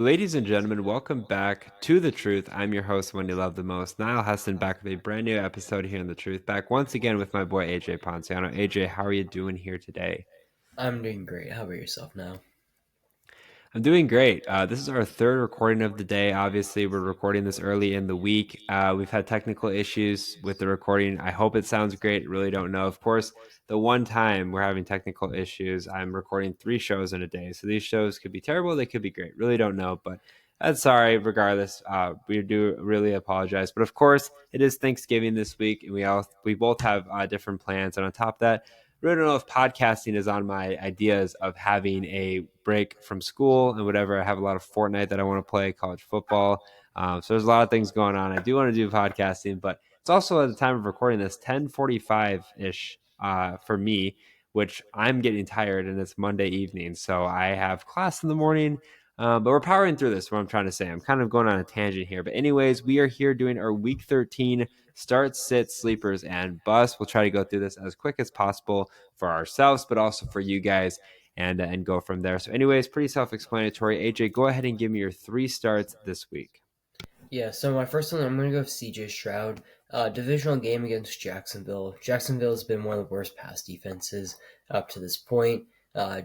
Ladies and gentlemen, welcome back to The Truth. I'm your host, one you love the most, Niall Heston, back with a brand new episode here in The Truth. Back once again with my boy AJ Ponciano. AJ, how are you doing here today? I'm doing great. How about yourself now? I'm doing great. This is our third recording of the day. Obviously, we're recording this early in the week. We've had technical issues with the recording. I hope it sounds great. Really don't know. Of course, the one time we're having technical issues, I'm recording three shows in a day. So these shows could be terrible. They could be great. Really don't know. But that's sorry. Regardless, we do really apologize. But of course, it is Thanksgiving this week, and we both have different plans. And on top of that, really don't know if podcasting is on my ideas of having a break from school and whatever. I have a lot of Fortnite that I want to play, college football. So there's a lot of things going on. I do want to do podcasting, but it's also at the time of recording this 10:45 ish for me, which I'm getting tired, and it's Monday evening, so I have class in the morning. But we're powering through this. What I'm trying to say, I'm kind of going on a tangent here. But anyways, we are here doing our Week 13 start, sit, sleepers, and bust. We'll try to go through this as quick as possible for ourselves, but also for you guys, and go from there. So, anyways, pretty self-explanatory. AJ, go ahead and give me your three starts this week. Yeah, so my first one, I'm going to go with CJ Stroud. Divisional game against Jacksonville. Jacksonville has been one of the worst pass defenses up to this point.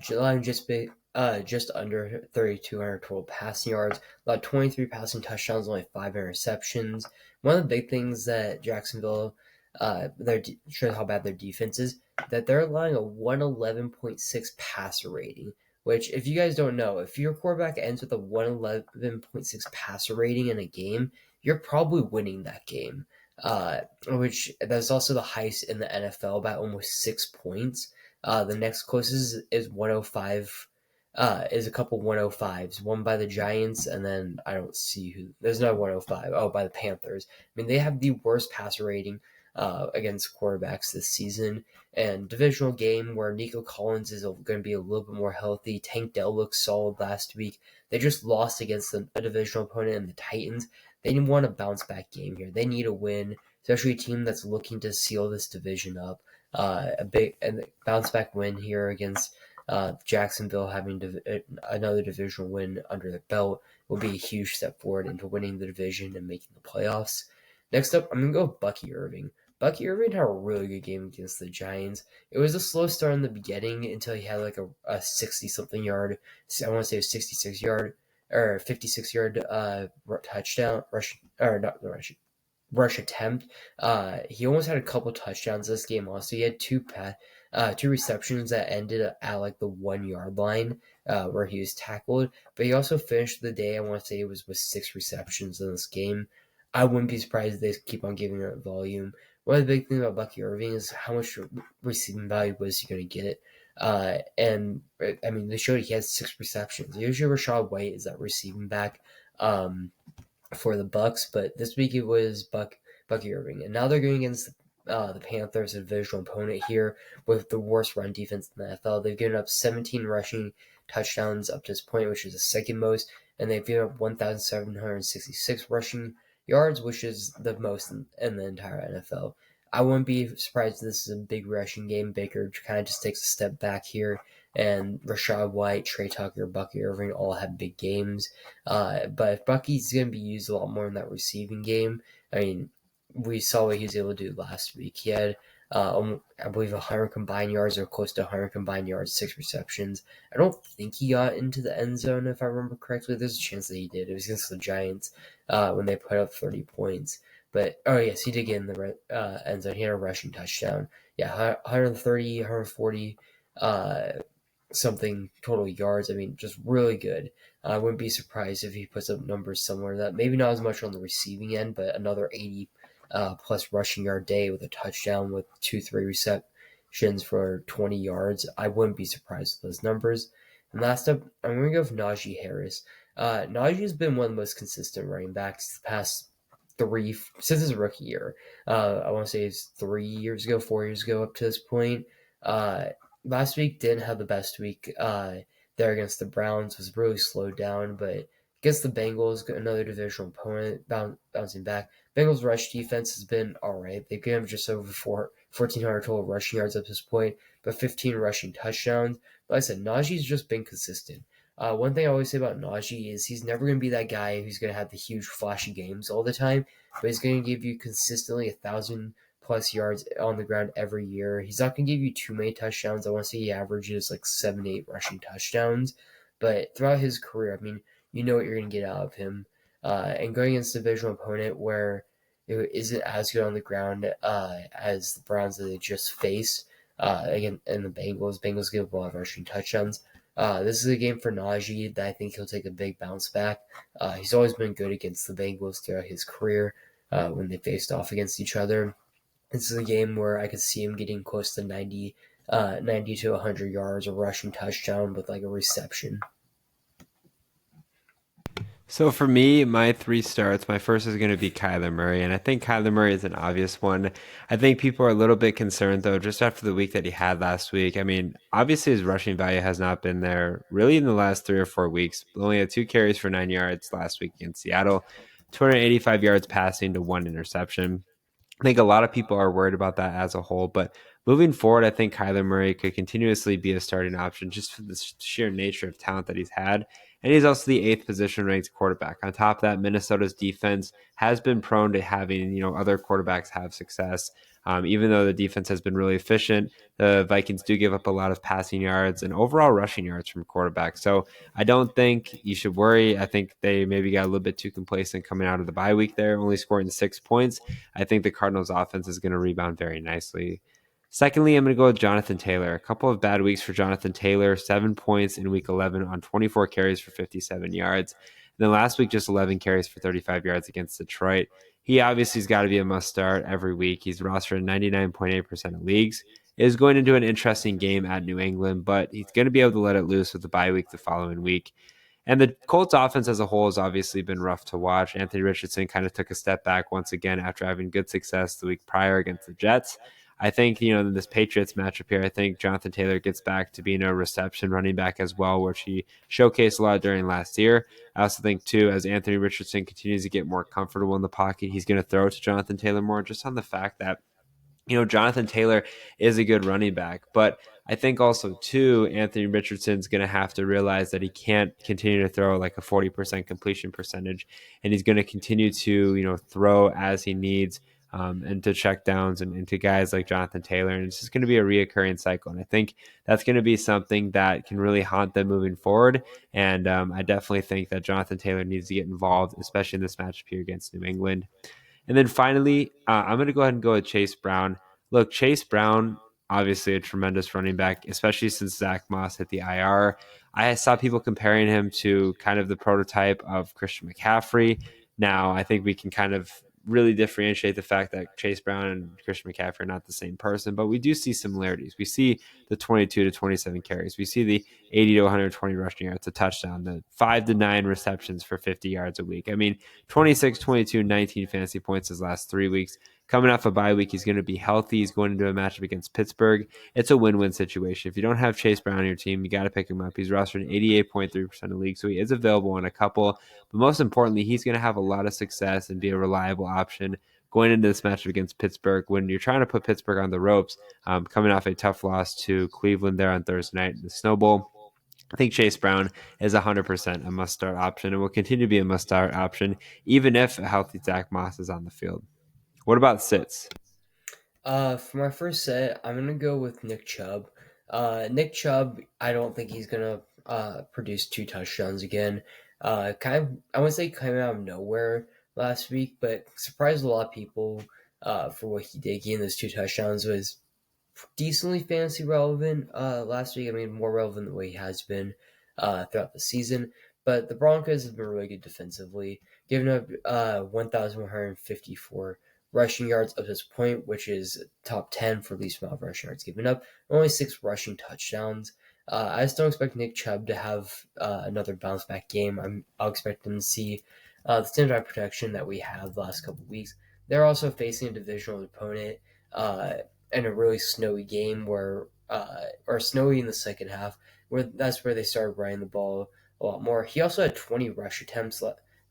July just under 3,200 total passing yards, about 23 passing touchdowns, only 5 interceptions. One of the big things that Jacksonville, shows how bad their defense is, that they're allowing a 111.6 passer rating. Which, if you guys don't know, if your quarterback ends with a 111.6 passer rating in a game, you're probably winning that game. Which that's also the highest in the NFL by almost 6 points. The next closest is 105. Is a couple 105s, one by the Giants, and then I don't see who. There's no 105. Oh, by the Panthers. I mean, they have the worst passer rating against quarterbacks this season, and divisional game where Nico Collins is going to be a little bit more healthy. Tank Dell looks solid last week. They just lost against a divisional opponent in the Titans. They want a bounce back game here. They need a win, especially a team that's looking to seal this division up. A big and bounce back win here against Jacksonville, having another divisional win under their belt, will be a huge step forward into winning the division and making the playoffs. Next up, I'm going to go with Bucky Irving. Bucky Irving had a really good game against the Giants. It was a slow start in the beginning until he had like a 60-something yard, I want to say a 66 yard or 56 yard touchdown, rush, or not rush attempt. He almost had a couple touchdowns this game also. He had two receptions that ended at like the 1 yard line where he was tackled. But he also finished the day, I want to say it was with 6 receptions in this game. I wouldn't be surprised if they keep on giving it volume. One of the big things about Bucky Irving is how much receiving value was he going to get. And I mean, they showed he has 6 receptions. Usually, Rashad White is that receiving back for the Bucks, but this week it was Bucky Irving, and now they're going against the Panthers, a divisional opponent here with the worst run defense in the NFL. They've given up 17 rushing touchdowns up to this point, which is the second most, and they've given up 1,766 rushing yards, which is the most in the entire NFL. I wouldn't be surprised if this is a big rushing game. Baker kind of just takes a step back here, and Rashad White, Trey Tucker, Bucky Irving all have big games. But if Bucky's going to be used a lot more in that receiving game, I mean, we saw what he was able to do last week. He had, I believe, 100 combined yards or close to 100 combined yards, 6 receptions. I don't think he got into the end zone, if I remember correctly. There's a chance that he did. It was against the Giants when they put up 30 points. But, oh, yes, he did get in the end zone. He had a rushing touchdown. Yeah, 130, 140 something total yards. I mean, just really good. I wouldn't be surprised if he puts up numbers somewhere that maybe not as much on the receiving end, but another 80 plus rushing yard day with a touchdown with 2-3 receptions for 20 yards. I wouldn't be surprised with those numbers. And last up, I'm going to go with Najee Harris. Najee has been one of the most consistent running backs the past since his rookie year. I want to say it's 3 years ago, 4 years ago, up to this point. Last week didn't have the best week there against the Browns. Was really slowed down, but against the Bengals, another divisional opponent, bouncing back. Bengals rush defense has been all right. They've given just over 1,400 total rushing yards up to this point, but 15 rushing touchdowns. But like I said, Najee's just been consistent. One thing I always say about Najee is he's never going to be that guy who's going to have the huge flashy games all the time, but he's going to give you consistently 1,000+ yards on the ground every year. He's not going to give you too many touchdowns. I want to say he averages like 7 to 8 rushing touchdowns, but throughout his career, I mean, you know what you're going to get out of him. And going against a divisional opponent where it isn't as good on the ground as the Browns that they just faced, again, and the Bengals. Bengals give a lot of rushing touchdowns. This is a game for Najee that I think he'll take a big bounce back. He's always been good against the Bengals throughout his career when they faced off against each other. This is a game where I could see him getting close to 90 to 100 yards, a rushing touchdown with like a reception. So for me, my three starts, my first is going to be Kyler Murray, and I think Kyler Murray is an obvious one. I think people are a little bit concerned though, just after the week that he had last week. I mean, obviously his rushing value has not been there really in the last 3 or 4 weeks. Only had 2 carries for 9 yards last week against Seattle, 285 yards passing to one interception. I think a lot of people are worried about that as a whole, but moving forward, I think Kyler Murray could continuously be a starting option just for the sheer nature of talent that he's had. And he's also the eighth position ranked quarterback. On top of that, Minnesota's defense has been prone to having, other quarterbacks have success. Even though the defense has been really efficient, the Vikings do give up a lot of passing yards and overall rushing yards from quarterbacks. So I don't think you should worry. I think they maybe got a little bit too complacent coming out of the bye week there, only scoring 6 points. I think the Cardinals offense is going to rebound very nicely. Secondly, I'm going to go with Jonathan Taylor. A couple of bad weeks for Jonathan Taylor, 7 points in week 11 on 24 carries for 57 yards. And then last week, just 11 carries for 35 yards against Detroit. He obviously has got to be a must start every week. He's rostered in 99.8% of leagues. It is going into an interesting game at New England, but he's going to be able to let it loose with the bye week the following week. And the Colts offense as a whole has obviously been rough to watch. Anthony Richardson kind of took a step back once again after having good success the week prior against the Jets. I think, in this Patriots matchup here, I think Jonathan Taylor gets back to being a reception running back as well, which he showcased a lot during last year. I also think, too, as Anthony Richardson continues to get more comfortable in the pocket, he's going to throw to Jonathan Taylor more just on the fact that Jonathan Taylor is a good running back, but I think also too, Anthony Richardson's going to have to realize that he can't continue to throw like a 40% completion percentage, and he's going to continue to, throw as he needs, and to check downs and to guys like Jonathan Taylor. And it's just going to be a reoccurring cycle. And I think that's going to be something that can really haunt them moving forward. And I definitely think that Jonathan Taylor needs to get involved, especially in this matchup here against New England. And then finally, I'm going to go ahead and go with Chase Brown. Look, Chase Brown, obviously a tremendous running back, especially since Zach Moss hit the IR. I saw people comparing him to kind of the prototype of Christian McCaffrey. Now, I think we can kind of really differentiate the fact that Chase Brown and Christian McCaffrey are not the same person, but we do see similarities. We see the 22 to 27 carries. We see the 80 to 120 rushing yards, a touchdown, the 5 to 9 receptions for 50 yards a week. I mean, 26, 22, 19 fantasy points his last 3 weeks. Coming off a bye week, he's going to be healthy. He's going into a matchup against Pittsburgh. It's a win-win situation. If you don't have Chase Brown on your team, you got to pick him up. He's rostered in 88.3% of leagues, so he is available in a couple. But most importantly, he's going to have a lot of success and be a reliable option going into this matchup against Pittsburgh when you're trying to put Pittsburgh on the ropes, coming off a tough loss to Cleveland there on Thursday night in the Snow Bowl. I think Chase Brown is 100% a must-start option and will continue to be a must-start option even if a healthy Zach Moss is on the field. What about sits? For my first set, I'm gonna go with Nick Chubb. Nick Chubb, I don't think he's gonna produce 2 touchdowns again. I wouldn't say came out of nowhere last week, but surprised a lot of people for what he did. Getting those 2 touchdowns was decently fantasy relevant last week. I mean, more relevant than what he has been throughout the season. But the Broncos have been really good defensively, giving up 1,154 rushing yards up to this point, which is top 10 for least amount of rushing yards given up. Only 6 rushing touchdowns. I just don't expect Nick Chubb to have another bounce back game. I'll expect him to see the same type of protection that we have the last couple of weeks. They're also facing a divisional opponent in a really snowy game or snowy in the second half, where that's where they started running the ball a lot more. He also had 20 rush attempts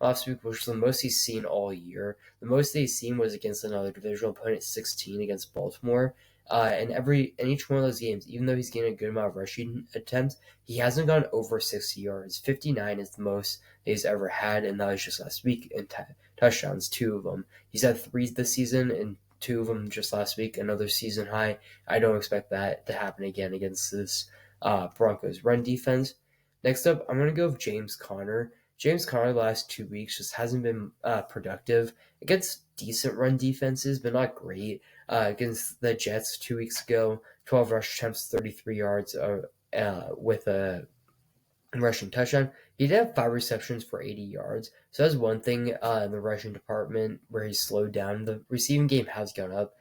last week, which was the most he's seen all year. The most he's seen was against another divisional opponent, 16 against Baltimore. And each one of those games, even though he's getting a good amount of rushing attempts, he hasn't gone over 60 yards. 59 is the most he's ever had, and that was just last week. And touchdowns, two of them. He's had three this season, and two of them just last week. Another season high. I don't expect that to happen again against this Broncos run defense. Next up, I'm going to go with James Conner. James Conner the last 2 weeks just hasn't been productive against decent run defenses, but not great. Against the Jets 2 weeks ago, 12 rush attempts, 33 yards with a rushing touchdown. He did have 5 receptions for 80 yards. So that's one thing in the rushing department where he's slowed down. The receiving game has gone up.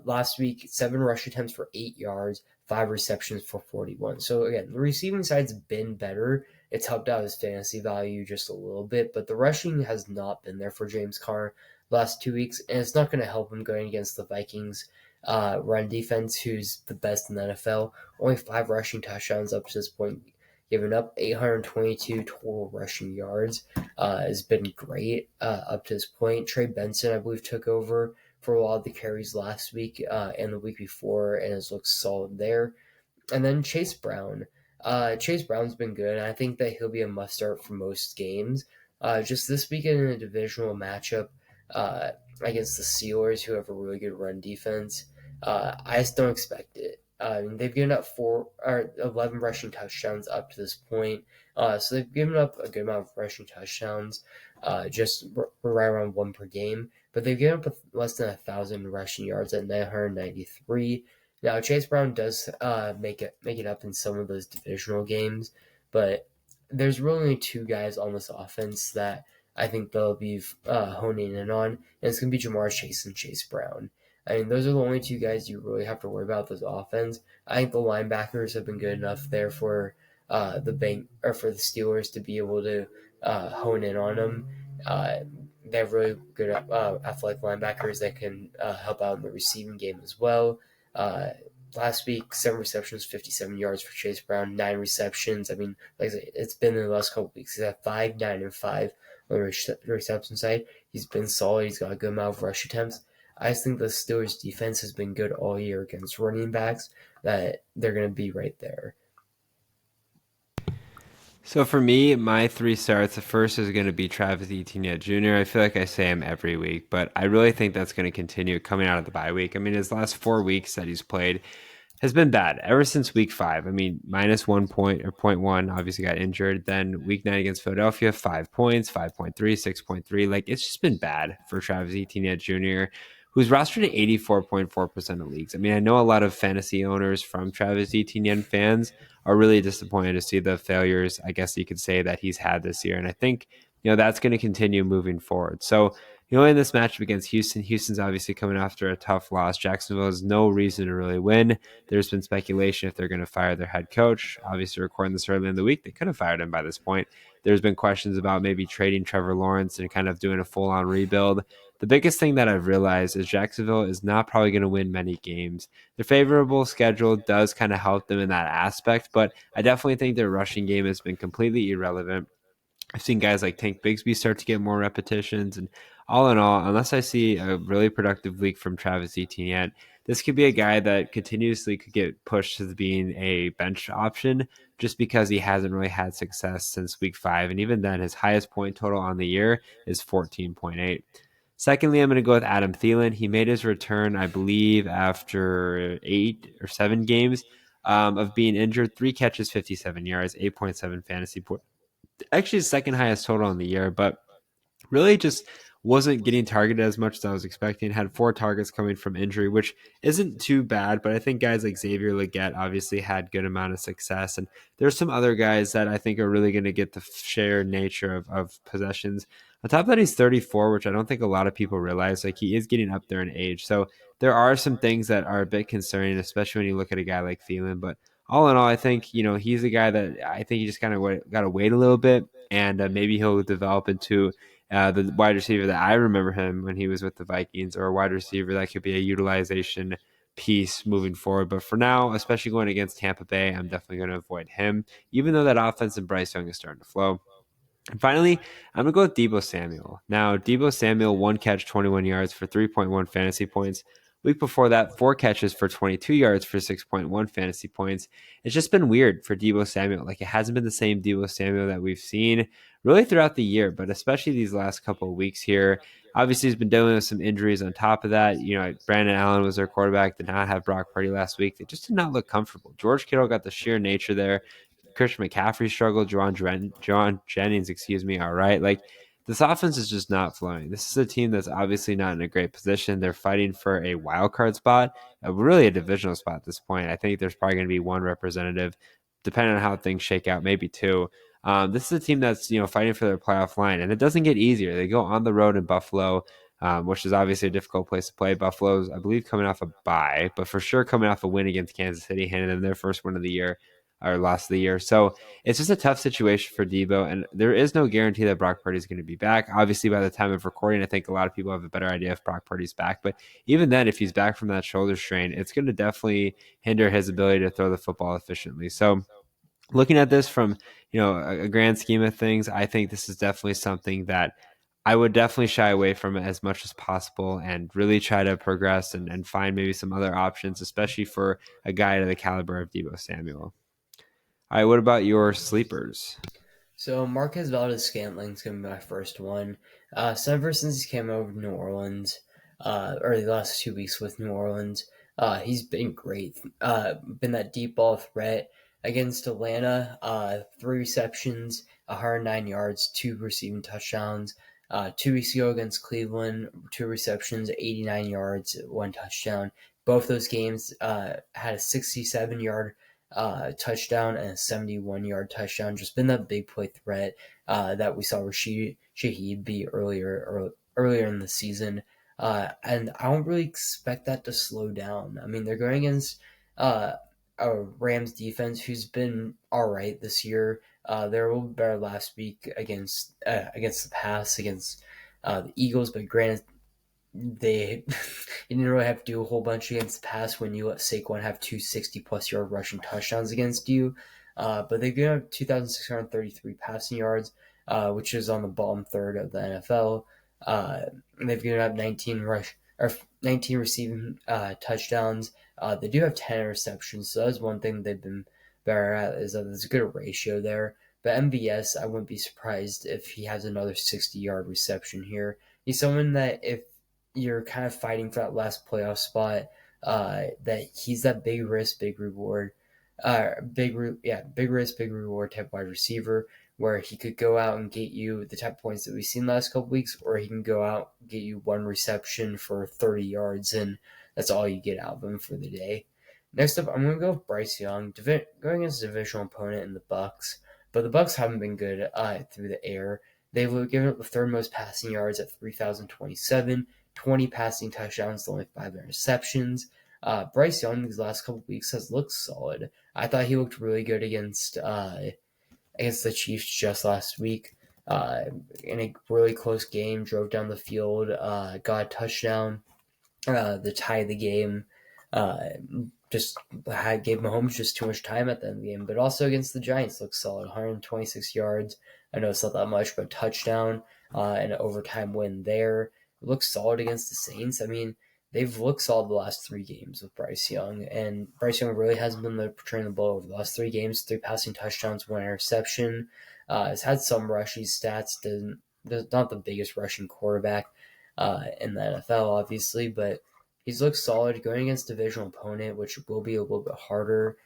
Last week, 7 rush attempts for 8 yards, 5 receptions for 41. So again, the receiving side's been better. It's helped out his fantasy value just a little bit, but the rushing has not been there for James Conner the last 2 weeks, and it's not going to help him going against the Vikings run defense, who's the best in the NFL. Only 5 rushing touchdowns up to this point, giving up 822 total rushing yards. Has been great up to this point. Trey Benson, I believe, took over for a lot of the carries last week and the week before, and has looked solid there. And then Chase Brown. Chase Brown's been good, and I think that he'll be a must start for most games. Just this weekend in a divisional matchup uh, against the Steelers, who have a really good run defense, I just don't expect it. They've given up 11 rushing touchdowns up to this point. So they've given up a good amount of rushing touchdowns, just right around one per game. But they've given up less than 1,000 rushing yards at 993. Now Chase Brown does make it up in some of those divisional games, but there's really only two guys on this offense that I think they'll be honing in on, and it's going to be Jamar Chase and Chase Brown. I mean, those are the only two guys you really have to worry about this offense. I think the linebackers have been good enough there for for the Steelers to be able to hone in on them. Uh, they have really good athletic linebackers that can help out in the receiving game as well. Uh, Last week, 7 receptions, 57 yards for Chase Brown, 9 receptions. I mean, like I said, it's been in the last couple of weeks. He's at 5, 9, and 5 on the reception side. He's been solid. He's got a good amount of rush attempts. I just think the Steelers' defense has been good all year against running backs, that they're going to be right there. So for me, my three starts, the first is going to be Travis Etienne Jr. I feel like I say him every week, but I really think that's going to continue coming out of the bye week. I mean, his last 4 weeks that he's played has been bad ever since week 5. I mean, minus 1 point or point one, obviously got injured. Then week 9 against Philadelphia, 5 points, 5.3, 6.3. Like, it's just been bad for Travis Etienne Jr., who's rostered at 84.4% of leagues. I mean, I know a lot of fantasy owners from Travis Etienne fans are really disappointed to see the failures, I guess you could say, that he's had this year. And I think, that's going to continue moving forward. So, in this matchup against Houston, Houston's obviously coming after a tough loss. Jacksonville has no reason to really win. There's been speculation if they're going to fire their head coach. Obviously, recording this early in the week, they could have fired him by this point. There's been questions about maybe trading Trevor Lawrence and kind of doing a full-on rebuild. The biggest thing that I've realized is Jacksonville is not probably going to win many games. Their favorable schedule does kind of help them in that aspect, but I definitely think their rushing game has been completely irrelevant. I've seen guys like Tank Bigsby start to get more repetitions. And all in all, unless I see a really productive week from Travis Etienne, this could be a guy that continuously could get pushed to being a bench option just because he hasn't really had success since week 5. And even then, his highest point total on the year is 14.8. Secondly, I'm going to go with Adam Thielen. He made his return, I believe, after 8 or 7 games of being injured. 3 catches, 57 yards, 8.7 fantasy points, actually his second highest total in the year, but really just wasn't getting targeted as much as I was expecting. Had 4 targets coming from injury, which isn't too bad, but I think guys like Xavier Legette obviously had good amount of success. And there's some other guys that I think are really going to get the shared nature of possessions. On top of that, he's 34, which I don't think a lot of people realize. Like, he is getting up there in age. So there are some things that are a bit concerning, especially when you look at a guy like Thielen. But all in all, I think, he's a guy that I think you just kind of got to wait a little bit, and maybe he'll develop into the wide receiver that I remember him when he was with the Vikings, or a wide receiver that could be a utilization piece moving forward. But for now, especially going against Tampa Bay, I'm definitely going to avoid him, even though that offense and Bryce Young is starting to flow. And finally, I'm going to go with Deebo Samuel. Now, Deebo Samuel, 1 catch, 21 yards for 3.1 fantasy points. Week before that, 4 catches for 22 yards for 6.1 fantasy points. It's just been weird for Deebo Samuel. Like, it hasn't been the same Deebo Samuel that we've seen really throughout the year, but especially these last couple of weeks here. Obviously, he's been dealing with some injuries on top of that. Brandon Allen was their quarterback, did not have Brock Purdy last week. They just did not look comfortable. George Kittle got the sheer nature there. Christian McCaffrey struggled. John Jennings, all right. Like, this offense is just not flowing. This is a team that's obviously not in a great position. They're fighting for a wild card spot, really a divisional spot at this point. I think there's probably going to be one representative, depending on how things shake out, maybe two. This is a team that's fighting for their playoff line, and it doesn't get easier. They go on the road in Buffalo, which is obviously a difficult place to play. Buffalo's, I believe, coming off a bye, but for sure coming off a win against Kansas City, handing them their first win of the year or loss of the year. So it's just a tough situation for Deebo, and there is no guarantee that Brock Purdy is going to be back. Obviously, by the time of recording, I think a lot of people have a better idea if Brock Purdy's back. But even then, if he's back from that shoulder strain, it's going to definitely hinder his ability to throw the football efficiently. So looking at this from a grand scheme of things, I think this is definitely something that I would definitely shy away from it as much as possible and really try to progress and find maybe some other options, especially for a guy of the caliber of Deebo Samuel. All right, what about your sleepers? So Marquez Valdez-Scantling's gonna be my first one. So ever since he came over to New Orleans, or the last 2 weeks with New Orleans, he's been great. Been that deep ball threat against Atlanta. 3 receptions, 109 yards, 2 receiving touchdowns. 2 weeks ago against Cleveland, 2 receptions, 89 yards, 1 touchdown. Both those games had a 67-yard touchdown and a 71-yard touchdown. Just been that big play threat that we saw Shaheed be earlier in the season. And I don't really expect that to slow down. I mean, they're going against a Rams defense who's been all right this year. They were a little better last week against the pass against the Eagles, but granted, they you didn't really have to do a whole bunch against the pass when you let Saquon have 260-plus yard rushing touchdowns against you. But they've given up 2,633 passing yards, which is on the bottom third of the NFL. They've given up 19 receiving touchdowns. They do have 10 interceptions, so that's one thing they've been better at, is that there's a good ratio there. But MVS, I wouldn't be surprised if he has another 60-yard reception here. He's someone that if you're kind of fighting for that last playoff spot, that he's that big risk, big reward, big risk, big reward type wide receiver, where he could go out and get you the type of points that we've seen the last couple weeks, or he can go out and get you 1 reception for 30 yards, and that's all you get out of him for the day. Next up, I'm going to go with Bryce Young, going against a divisional opponent in the Bucks, but the Bucks haven't been good through the air. They've given up the third most passing yards at 3,027, 20 passing touchdowns, only 5 interceptions. Bryce Young these last couple weeks has looked solid. I thought he looked really good against the Chiefs just last week. In a really close game, drove down the field, got a touchdown, the tie of the game. Just gave Mahomes just too much time at the end of the game. But also against the Giants, looked solid. 126 yards. I know it's not that much, but touchdown and an overtime win there. Looks solid against the Saints. I mean, they've looked solid the last 3 games with Bryce Young, and Bryce Young really hasn't been portraying the ball over the last 3 games. 3 passing touchdowns, 1 interception. Has had some rushing stats. Not the biggest rushing quarterback in the NFL, obviously, but he's looked solid going against a divisional opponent, which will be a little bit harder.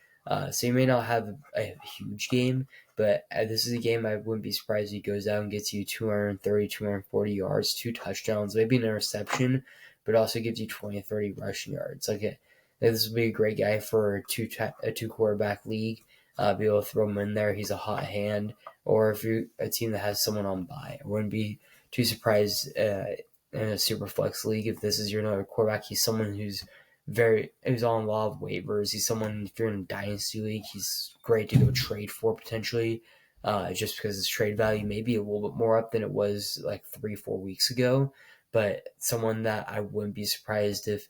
So he may not have a huge game, but this is a game I wouldn't be surprised if he goes out and gets you 230, 240 yards, 2 touchdowns, maybe an interception, but also gives you 20, 30 rushing yards. This would be a great guy for a two quarterback league. Be able to throw him in there. He's a hot hand. Or if you're a team that has someone on bye, I wouldn't be too surprised in a super flex league if this is your another quarterback. He's someone who's on a lot of waivers. He's someone, if you're in a dynasty league, he's great to go trade for potentially, just because his trade value may be a little bit more up than it was like 3-4 weeks ago. But someone that I wouldn't be surprised if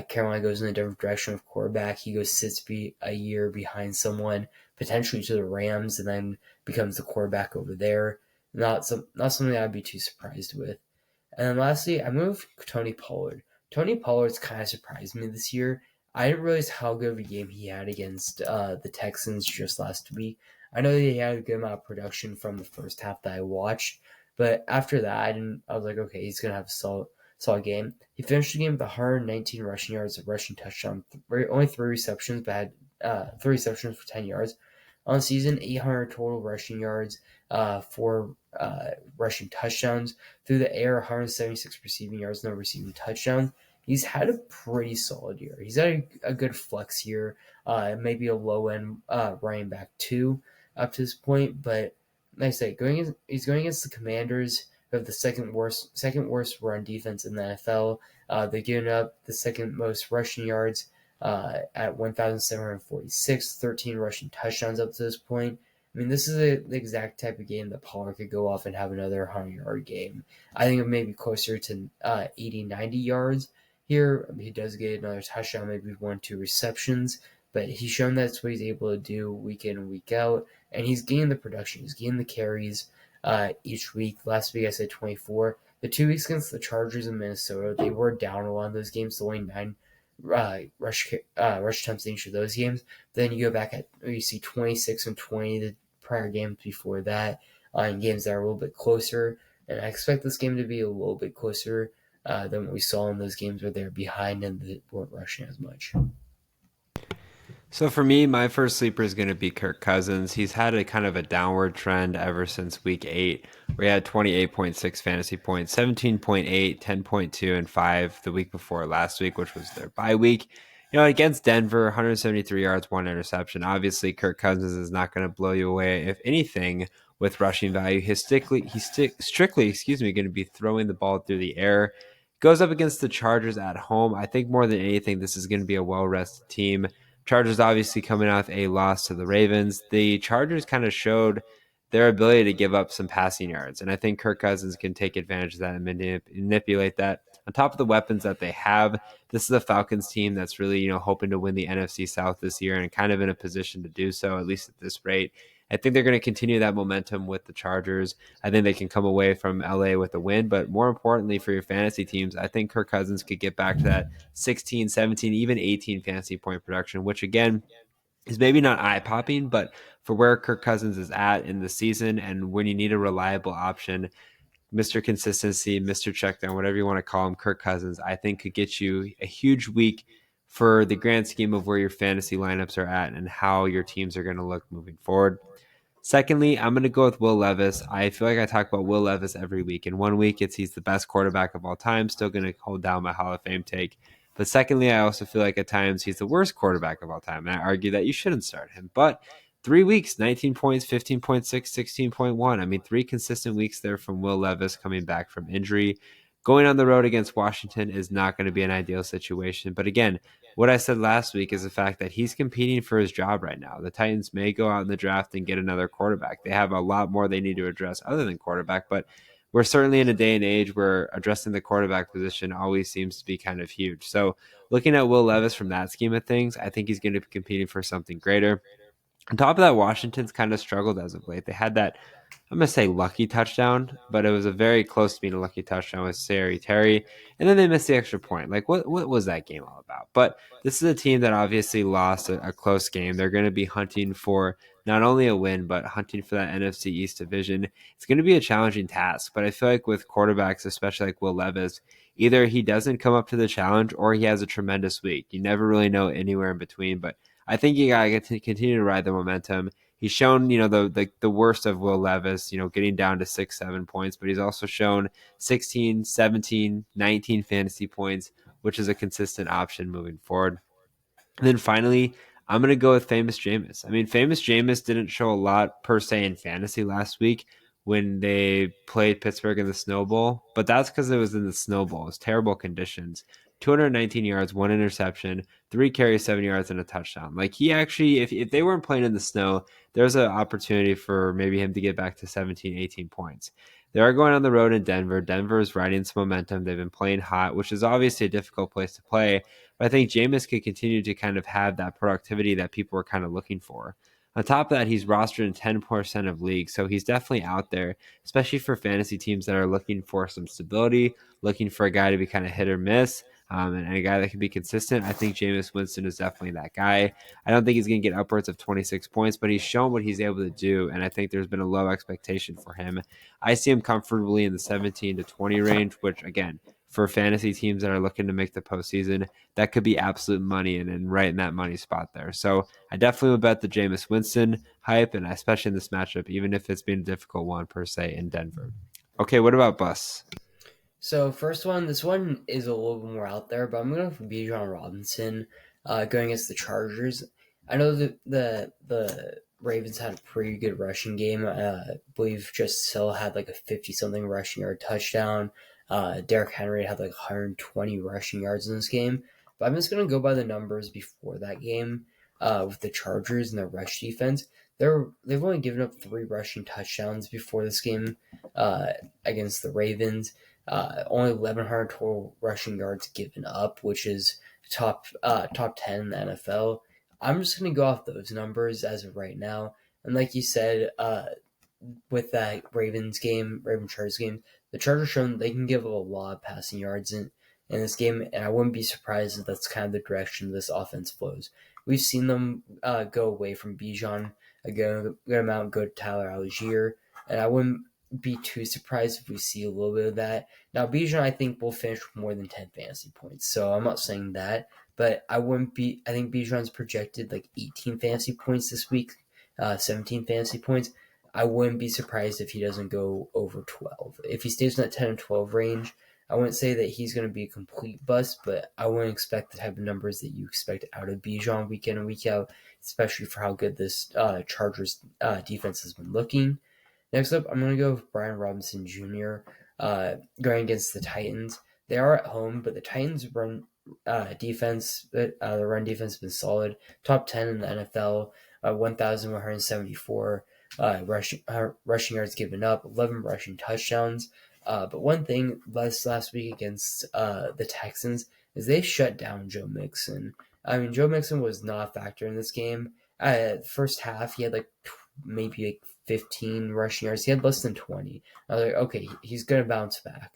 Carolina goes in a different direction of quarterback. He sits a year behind someone, potentially to the Rams, and then becomes the quarterback over there. Not something I'd be too surprised with. And then lastly, I move Tony Pollard. Tony Pollard's kind of surprised me this year. I didn't realize how good of a game he had against the Texans just last week. I know that he had a good amount of production from the first half that I watched, but after that, I was like, okay, he's gonna have a solid game. He finished the game with 119 rushing yards, a rushing touchdown, only three receptions, but had three receptions for 10 yards on the season. 800 total rushing yards, four rushing touchdowns. Through the air, 176 receiving yards, no receiving touchdowns. He's had a pretty solid year. He's had a good flex year, maybe a low end running back too up to this point. But like I say, he's going against the Commanders, who have the second worst run defense in the NFL. They're giving up the second most rushing yards at 1,746, 13 rushing touchdowns up to this point. I mean, this is the exact type of game that Pollard could go off and have another 100-yard game. I think it may be closer to 80, 90 yards here. I mean, he does get another touchdown, maybe one, two receptions, but he's shown that's what he's able to do week in and week out, and he's gained the production. He's gained the carries each week. Last week I said 24. The 2 weeks against the Chargers in Minnesota, they were down a lot of those games, so only 9 rush attempts in each of those games. Then you go back you see 26 and 20 the prior games before that, in games that are a little bit closer. And I expect this game to be a little bit closer than what we saw in those games where they're behind and they weren't rushing as much. So for me, my first sleeper is going to be Kirk Cousins. He's had a kind of a downward trend ever since week 8, where he had 28.6 fantasy points, 17.8, 10.2, and 5 the week before last week, which was their bye week. Against Denver, 173 yards, one interception. Obviously, Kirk Cousins is not going to blow you away. If anything, with rushing value, he's strictly, going to be throwing the ball through the air. Goes up against the Chargers at home. I think more than anything, this is going to be a well-rested team. Chargers obviously coming off a loss to the Ravens. The Chargers kind of showed their ability to give up some passing yards, and I think Kirk Cousins can take advantage of that and manipulate that. On top of the weapons that they have, this is a Falcons team that's really hoping to win the NFC South this year and kind of in a position to do so, at least at this rate. I think they're going to continue that momentum with the Chargers. I think they can come away from LA with a win, but more importantly for your fantasy teams, I think Kirk Cousins could get back to that 16, 17, even 18 fantasy point production, which again is maybe not eye popping, but for where Kirk Cousins is at in the season and when you need a reliable option, Mr. Consistency, Mr. Checkdown, whatever you want to call him, Kirk Cousins, I think could get you a huge week for the grand scheme of where your fantasy lineups are at and how your teams are going to look moving forward. Secondly, I'm going to go with Will Levis. I feel like I talk about Will Levis every week. In 1 week, he's the best quarterback of all time, still going to hold down my Hall of Fame take. But secondly, I also feel like at times he's the worst quarterback of all time. And I argue that you shouldn't start him. But 3 weeks, 19 points, 15.6, 16.1. I mean, 3 consistent weeks there from Will Levis coming back from injury. Going on the road against Washington is not going to be an ideal situation. But again, what I said last week is the fact that he's competing for his job right now. The Titans may go out in the draft and get another quarterback. They have a lot more they need to address other than quarterback, but we're certainly in a day and age where addressing the quarterback position always seems to be kind of huge. So looking at Will Levis from that scheme of things, I think he's going to be competing for something greater. On top of that, Washington's kind of struggled as of late. They had that, I'm going to say lucky touchdown, but it was a very close to being a lucky touchdown with Sari Terry. And then they missed the extra point. Like, what was that game all about? But this is a team that obviously lost a close game. They're going to be hunting for not only a win, but hunting for that NFC East division. It's going to be a challenging task. But I feel like with quarterbacks, especially like Will Levis, either he doesn't come up to the challenge or he has a tremendous week. You never really know anywhere in between. But I think you gotta continue to ride the momentum. He's shown, the worst of Will Levis, getting down to 6, 7 points, but he's also shown 16, 17, 19 fantasy points, which is a consistent option moving forward. And then finally, I'm going to go with Famous Jameis. I mean, Famous Jameis didn't show a lot per se in fantasy last week when they played Pittsburgh in the Snow Bowl, but that's because it was in the Snow Bowl. It was terrible conditions. 219 yards, one interception, 3 carries, 7 yards, and a touchdown. Like he actually, if they weren't playing in the snow, there's an opportunity for maybe him to get back to 17, 18 points. They are going on the road in Denver. Denver is riding some momentum. They've been playing hot, which is obviously a difficult place to play. But I think Jameis could continue to kind of have that productivity that people are kind of looking for. On top of that, he's rostered in 10% of leagues, so he's definitely out there, especially for fantasy teams that are looking for some stability, looking for a guy to be kind of hit or miss. and a guy that can be consistent. I think Jameis Winston is definitely that guy. I don't think he's going to get upwards of 26 points, but he's shown what he's able to do, and I think there's been a low expectation for him. I see him comfortably in the 17 to 20 range, which, again, for fantasy teams that are looking to make the postseason, that could be absolute money and right in that money spot there. So I definitely would bet the Jameis Winston hype, and especially in this matchup, even if it's been a difficult one per se in Denver. Okay, what about Bus? So first one, this one is a little bit more out there, but I'm going to go for Bijan Robinson going against the Chargers. I know that the Ravens had a pretty good rushing game. I believe just Hill had like a 50-something rushing yard touchdown. Derrick Henry had like 120 rushing yards in this game. But I'm just going to go by the numbers before that game with the Chargers and their rush defense. They've only given up 3 rushing touchdowns before this game against the Ravens. Only 1,100 total rushing yards given up, which is top 10 in the NFL. I'm just going to go off those numbers as of right now. And like you said, with that Raven Chargers game, the Chargers shown they can give up a lot of passing yards in this game, and I wouldn't be surprised if that's kind of the direction this offense flows. We've seen them go away from Bijan a good amount, go to Tyler Algier, and I wouldn't be too surprised if we see a little bit of that. Now, Bijan, I think, will finish with more than 10 fantasy points, so I'm not saying that, but I wouldn't be. I think Bijan's projected like 18 fantasy points this week, 17 fantasy points. I wouldn't be surprised if he doesn't go over 12. If he stays in that 10 and 12 range, I wouldn't say that he's going to be a complete bust, but I wouldn't expect the type of numbers that you expect out of Bijan week in and week out, especially for how good this Chargers defense has been looking. Next up, I'm going to go with Brian Robinson Jr. Going against the Titans. They are at home, but the Titans run defense, the run defense has been solid. Top 10 in the NFL, 1,174 rushing yards given up, 11 rushing touchdowns. But one thing last week against the Texans is they shut down Joe Mixon. I mean, Joe Mixon was not a factor in this game. First half, he had like maybe like 15 rushing yards. He had less than 20. I was like, okay, he's going to bounce back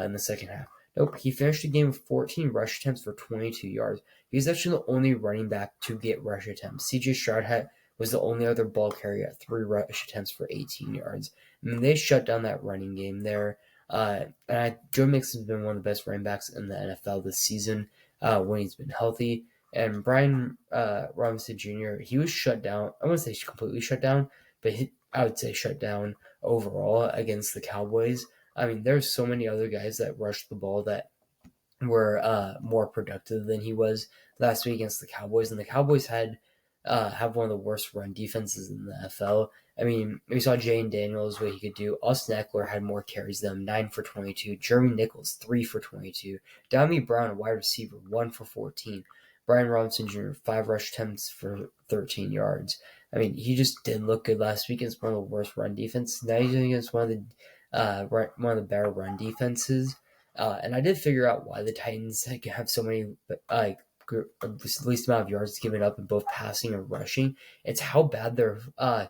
in the second half. Nope, he finished the game with 14 rush attempts for 22 yards. He's actually the only running back to get rush attempts. CJ Stroud was the only other ball carrier at 3 rush attempts for 18 yards. I mean, they shut down that running game there. Joe Mixon has been one of the best running backs in the NFL this season when he's been healthy. And Brian Robinson Jr., he was shut down. I wouldn't say completely shut down, but I would say shut down overall against the Cowboys. I mean, there's so many other guys that rushed the ball that were more productive than he was last week against the Cowboys, and the Cowboys have one of the worst run defenses in the NFL. I mean, we saw Jane Daniels, what he could do. Austin Eckler had more carries than him, 9 for 22. Jeremy Nichols, 3 for 22. Dami Brown, a wide receiver, 1 for 14. Brian Robinson Jr., 5 rush attempts for 13 yards. I mean, he just didn't look good last week against one of the worst run defenses. Now he's against one of the better run defenses. And I did figure out why the Titans have so many least amount of yards given up in both passing and rushing. It's how bad their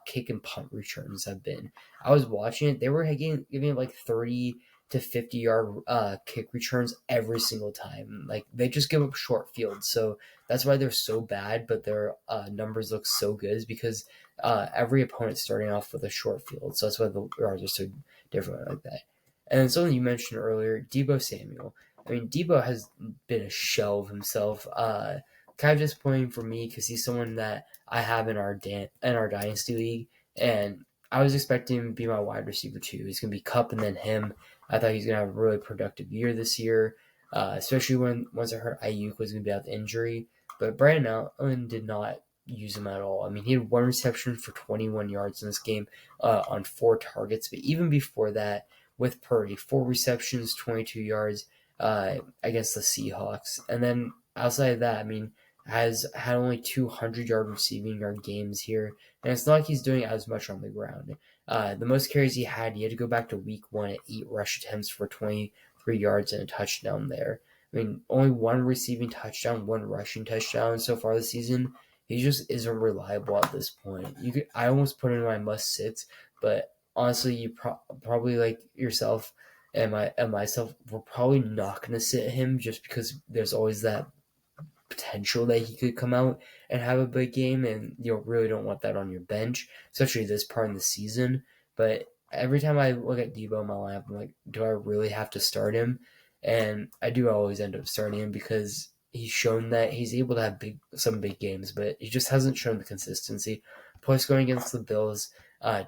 kick and punt returns have been. I was watching it; they were giving like 30 to 50-yard kick returns every single time. Like they just give up short fields, so that's why they're so bad. But their numbers look so good, is because every opponent's starting off with a short field, so that's why the yards are so different like that. And something you mentioned earlier, Deebo Samuel. I mean, Debo has been a shell of himself. Kind of disappointing for me because he's someone that I have in our dynasty league, and I was expecting him to be my wide receiver too. He's gonna be Cup and then him. I thought he's gonna have a really productive year this year, especially once I heard Ayuk was gonna be out with injury. But Brandon Allen did not use him at all. I mean, he had 1 reception for 21 yards in this game on 4 targets. But even before that, with Purdy, 4 receptions, 22 yards against the Seahawks. And then outside of that, I mean, has had only 200-yard receiving yard games here. And it's not like he's doing as much on the ground. The most carries he had to go back to week 1 at 8 rush attempts for 23 yards and a touchdown there. I mean, only 1 receiving touchdown, 1 rushing touchdown so far this season. He just isn't reliable at this point. I almost put him in my must-sits, but honestly, you probably like yourself and myself, we're probably not going to sit him just because there's always that potential that he could come out and have a big game, and you really don't want that on your bench, especially this part in the season. But every time I look at Debo in my lineup, I'm like, do I really have to start him? And I do always end up starting him because he's shown that he's able to have some big games, but he just hasn't shown the consistency. Plus, going against the Bills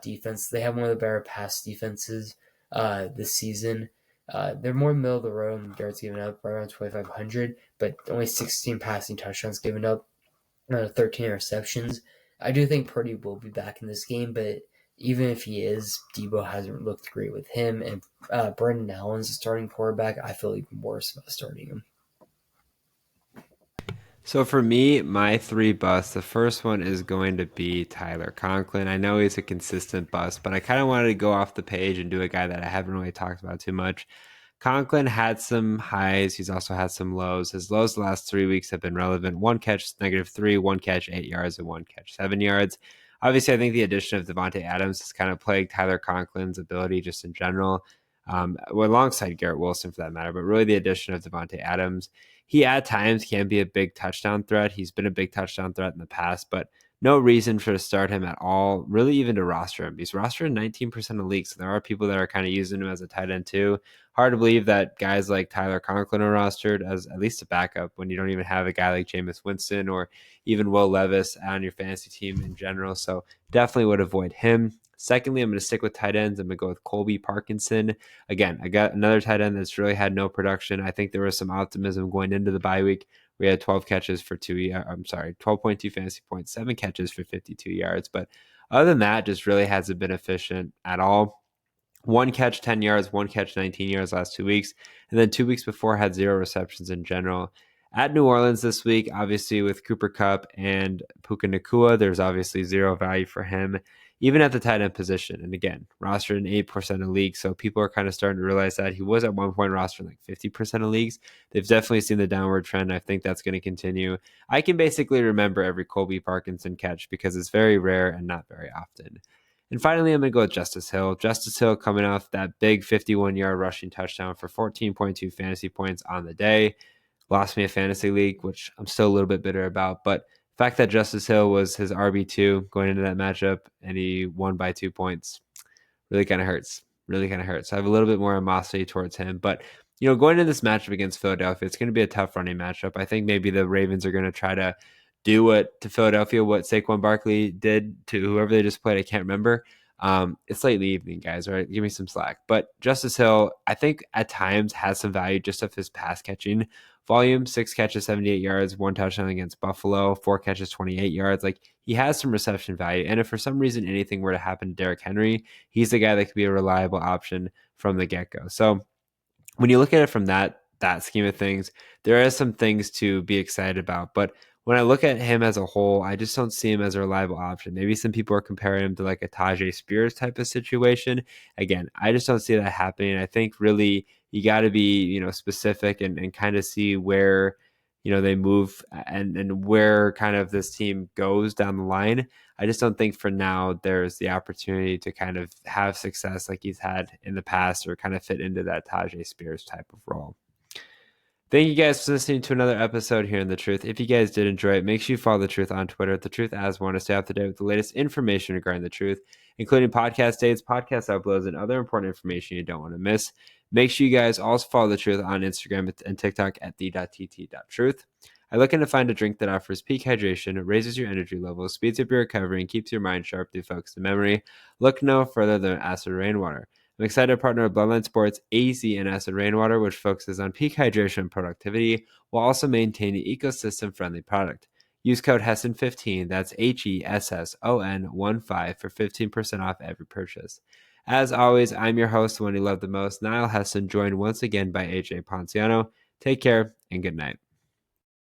defense, they have one of the better pass defenses this season. They're more middle of the road in yards given up, right around 2,500, but only 16 passing touchdowns given up, 13 receptions. I do think Purdy will be back in this game, but even if he is, Debo hasn't looked great with him, and Brendan Allen's a starting quarterback. I feel even worse about starting him. So for me, my three busts, the first one is going to be Tyler Conklin. I know he's a consistent bust, but I kind of wanted to go off the page and do a guy that I haven't really talked about too much. Conklin had some highs. He's also had some lows. His lows the last 3 weeks have been relevant. One catch, -3, one catch, 8 yards, and one catch, 7 yards. Obviously, I think the addition of Devontae Adams has kind of plagued Tyler Conklin's ability just in general, well, alongside Garrett Wilson for that matter, but really the addition of Devontae Adams. He at times can be a big touchdown threat. He's been a big touchdown threat in the past, but no reason for to start him at all, really even to roster him. He's rostered in 19% of leagues. So there are people that are kind of using him as a tight end too. Hard to believe that guys like Tyler Conklin are rostered as at least a backup when you don't even have a guy like Jameis Winston or even Will Levis on your fantasy team in general. So definitely would avoid him. Secondly, I'm going to stick with tight ends. I'm going to go with Colby Parkinson. Again, I got another tight end that's really had no production. I think there was some optimism going into the bye week. We had 12 catches for 12.2 fantasy points, 7 catches for 52 yards. But other than that, just really hasn't been efficient at all. One catch, 10 yards, one catch, 19 yards last 2 weeks. And then 2 weeks before had 0 receptions in general. At New Orleans this week, obviously with Cooper Kupp and Puka Nacua, there's obviously zero value for him, even at the tight end position. And again, rostered in 8% of leagues. So people are kind of starting to realize that he was at one point rostered in like 50% of leagues. They've definitely seen the downward trend. I think that's going to continue. I can basically remember every Colby Parkinson catch because it's very rare and not very often. And finally, I'm going to go with Justice Hill. Justice Hill coming off that big 51-yard rushing touchdown for 14.2 fantasy points on the day. Lost me a fantasy league, which I'm still a little bit bitter about. But the fact that Justice Hill was his RB2 going into that matchup and he won by 2 points really kind of hurts. Really kind of hurts. I have a little bit more animosity towards him. But, going into this matchup against Philadelphia, it's going to be a tough running matchup. I think maybe the Ravens are going to try to do what Saquon Barkley did to whoever they just played. I can't remember. It's late in the evening, guys, right? Give me some slack. But Justice Hill, I think at times has some value just of his pass catching volume. 6 catches, 78 yards, one touchdown against Buffalo, 4 catches, 28 yards. Like he has some reception value. And if for some reason anything were to happen to Derrick Henry, he's the guy that could be a reliable option from the get-go. So when you look at it from that scheme of things, there are some things to be excited about. But when I look at him as a whole, I just don't see him as a reliable option. Maybe some people are comparing him to like a Tajay Spears type of situation. Again, I just don't see that happening. I think really you got to be, specific and kind of see where, they move and where kind of this team goes down the line. I just don't think for now there's the opportunity to kind of have success like he's had in the past or kind of fit into that Tajay Spears type of role. Thank you guys for listening to another episode here in The Truth. If you guys did enjoy it, make sure you follow The Truth on Twitter at The Truth as one to stay up to date with the latest information regarding The Truth, including podcast dates, podcast uploads, and other important information you don't want to miss. Make sure you guys also follow The Truth on Instagram and TikTok at the.tt.truth. I look in to find a drink that offers peak hydration, raises your energy levels, speeds up your recovery, and keeps your mind sharp through focus and memory. Look no further than Acid Rainwater. I'm excited to partner with Bloodline Sports, AZ, and Acid Rainwater, which focuses on peak hydration and productivity while also maintaining ecosystem-friendly product. Use code HESSON15, that's HESSON15 for 15% off every purchase. As always, I'm your host, the one you love the most, Niall Hesson, joined once again by AJ Ponciano. Take care and good night.